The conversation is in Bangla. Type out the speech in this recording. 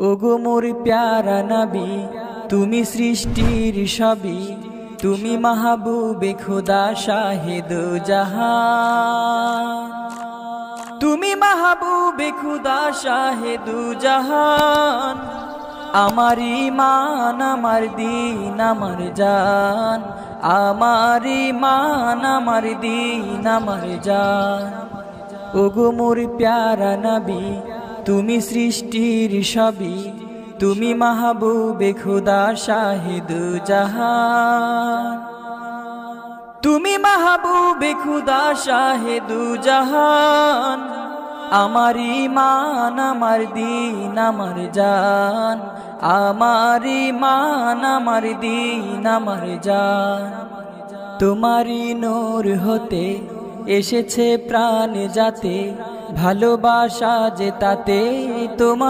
ওগো মোর প্যারা নবী, তুমি সৃষ্টির সবই, তুমি মাহবুবে খোদা শাহে দো জাহান, তুমি মাহবুবে খোদা শাহে দো জাহান। আমার ঈমান আমার দীন আমার জান, আমার ঈমান আমার দীন আমার জান। ওগো মোর প্যারা নবী, তুমি সৃষ্টির সবই, তুমি মাহবুবে খোদা শাহে দো জাহান, তুমি মাহবুবে খোদা শাহে দো জাহান। আমার ঈমান আমার দীন আমার জান, আমার ঈমান আমার দীন আমার জান। তোমারি নূর হতে এসেছে প্রাণ যাতে, ভালোবাসা যে তাতে তোমার